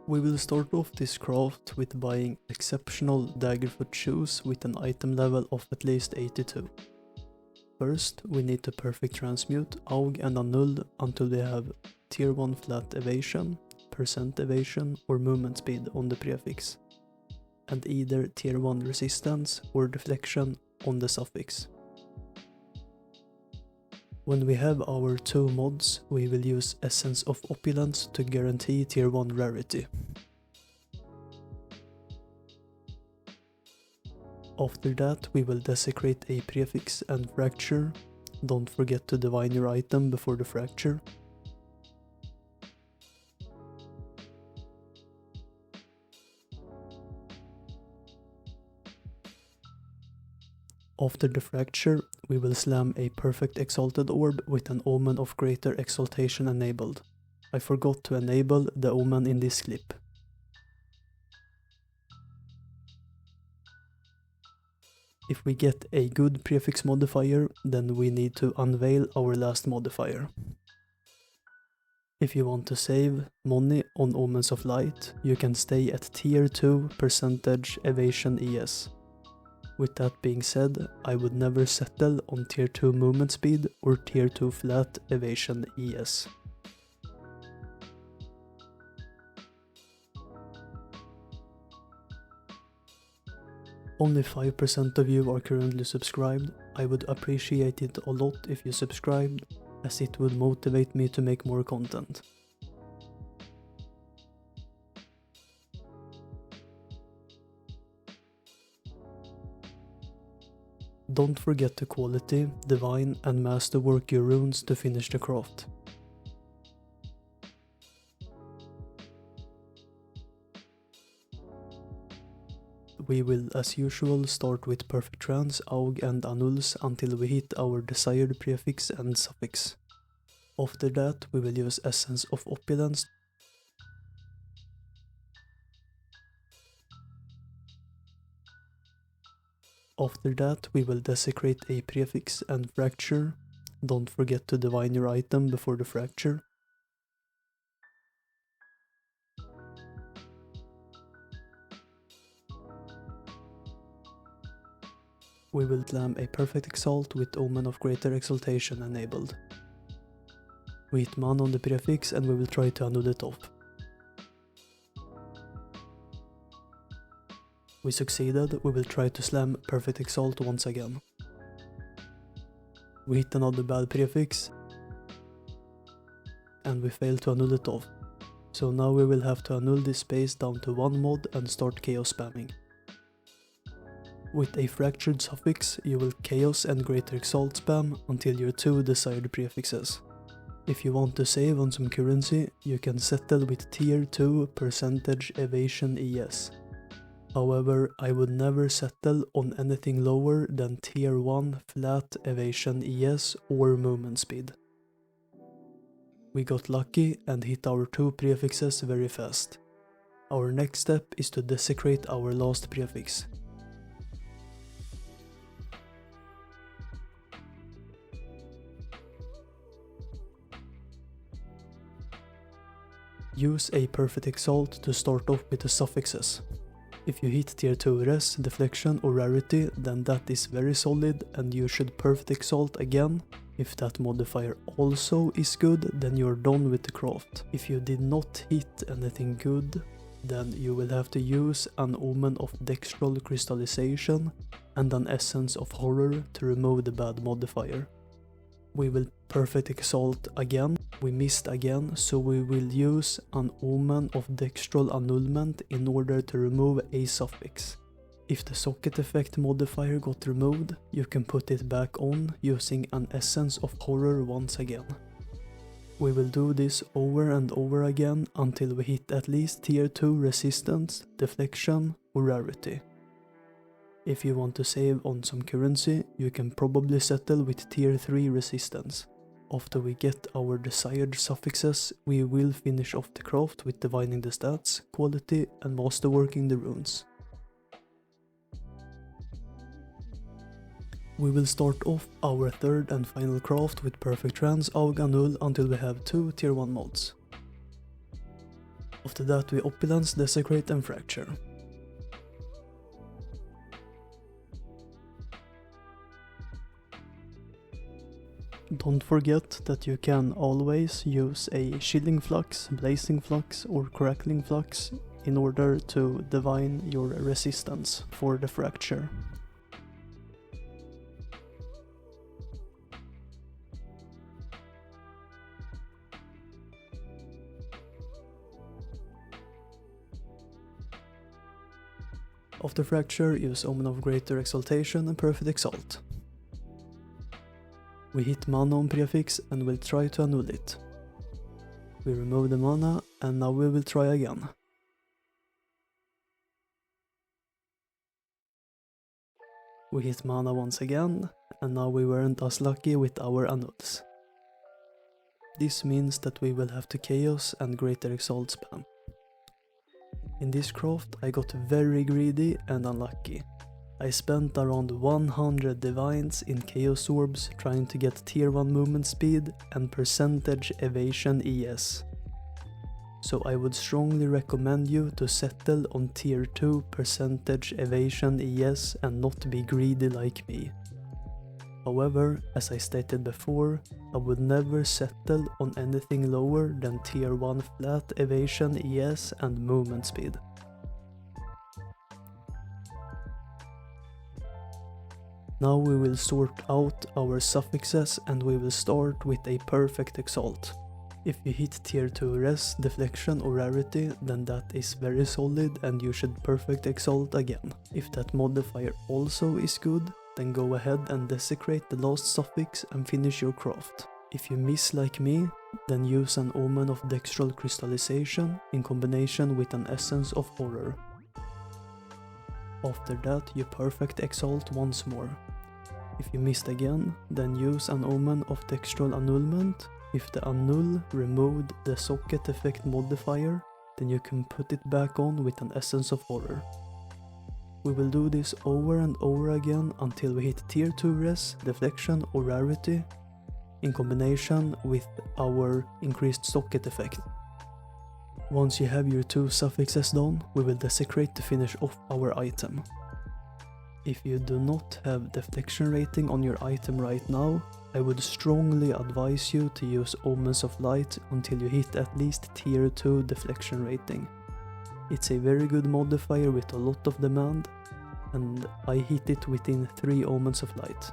We will start off this craft with buying exceptional daggerfoot shoes with an item level of at least 82. First, we need to perfect transmute, AUG and annul until we have tier 1 flat evasion, percent evasion or movement speed on the prefix, and either tier 1 resistance or deflection on the suffix. When we have our 2 mods, we will use Essence of Opulence to guarantee tier 1 rarity. After that, we will desecrate a prefix and fracture. Don't forget to divine your item before the fracture. After the fracture, we will slam a perfect exalted orb with an omen of greater exaltation enabled. I forgot to enable the omen in this clip. If we get a good prefix modifier, then we need to unveil our last modifier. If you want to save money on Omens of Light, you can stay at tier 2 percentage evasion ES. With that being said, I would never settle on tier 2 movement speed or tier 2 flat evasion ES. Only 5% of you are currently subscribed. I would appreciate it a lot if you subscribed, as it would motivate me to make more content. Don't forget to quality, divine and masterwork your runes to finish the craft. We will as usual start with perfect trans, AUG and annuls until we hit our desired prefix and suffix. After that we will use Essence of Opulence. After that we will desecrate a prefix and fracture. Don't forget to divine your item before the fracture. We will slam a perfect exalt with omen of greater exaltation enabled. We hit man on the prefix and we will try to annul it off. We succeeded. We will try to slam perfect exalt once again. We hit another bad prefix and we failed to annul it off. So now we will have to annul this space down to 1 mod and start chaos spamming. With a fractured suffix, you will chaos and greater exalt spam until your 2 desired prefixes. If you want to save on some currency, you can settle with tier 2 percentage evasion ES. However, I would never settle on anything lower than tier 1 flat evasion ES or movement speed. We got lucky and hit our 2 prefixes very fast. Our next step is to desecrate our last prefix. Use a perfect exalt to start off with the suffixes. If you hit tier 2 res, deflection or rarity, then that is very solid and you should perfect exalt again. If that modifier also is good, then you're done with the craft. If you did not hit anything good, then you will have to use an omen of dextral crystallization and an essence of horror to remove the bad modifier. We will perfect exalt again. We missed again, so we will use an omen of dextral annulment in order to remove a suffix. If the socket effect modifier got removed, you can put it back on using an essence of horror once again. We will do this over and over again until we hit at least tier 2 resistance, deflection or rarity. If you want to save on some currency, you can probably settle with tier 3 resistance. After we get our desired suffixes, we will finish off the craft with divining the stats, quality and masterworking the runes. We will start off our third and final craft with perfect trans, AUG, annul until we have 2 tier 1 mods. After that we opulence, desecrate and fracture. Don't forget that you can always use a chilling flux, blazing flux or crackling flux in order to divine your resistance for the fracture. After fracture, use Omen of Greater Exaltation and Perfect Exalt. We hit mana on Prefix and will try to annul it. We remove the mana and now we will try again. We hit mana once again and now we weren't as lucky with our annuls. This means that we will have to Chaos and Greater Exalt spam. In this craft I got very greedy and unlucky. I spent around 100 divines in Chaos Orbs trying to get tier 1 movement speed and percentage evasion ES. So I would strongly recommend you to settle on tier 2 percentage evasion ES and not be greedy like me. However, as I stated before, I would never settle on anything lower than tier 1 flat evasion ES and movement speed. Now we will sort out our suffixes and we will start with a perfect exalt. If you hit tier 2 res, deflection or rarity, then that is very solid and you should perfect exalt again. If that modifier also is good, then go ahead and desecrate the last suffix and finish your craft. If you miss like me, then use an Omen of Dextral Crystallization in combination with an Essence of Horror. After that you perfect exalt once more. If you missed again, then use an Omen of Dextral Annulment. If the annul removed the socket effect modifier, then you can put it back on with an Essence of Horror. We will do this over and over again until we hit tier 2 res, deflection or rarity in combination with our increased socket effect. Once you have your 2 suffixes done, we will desecrate to finish off our item. If you do not have deflection rating on your item right now, I would strongly advise you to use Omens of Light until you hit at least tier 2 deflection rating. It's a very good modifier with a lot of demand, and I hit it within 3 Omens of Light.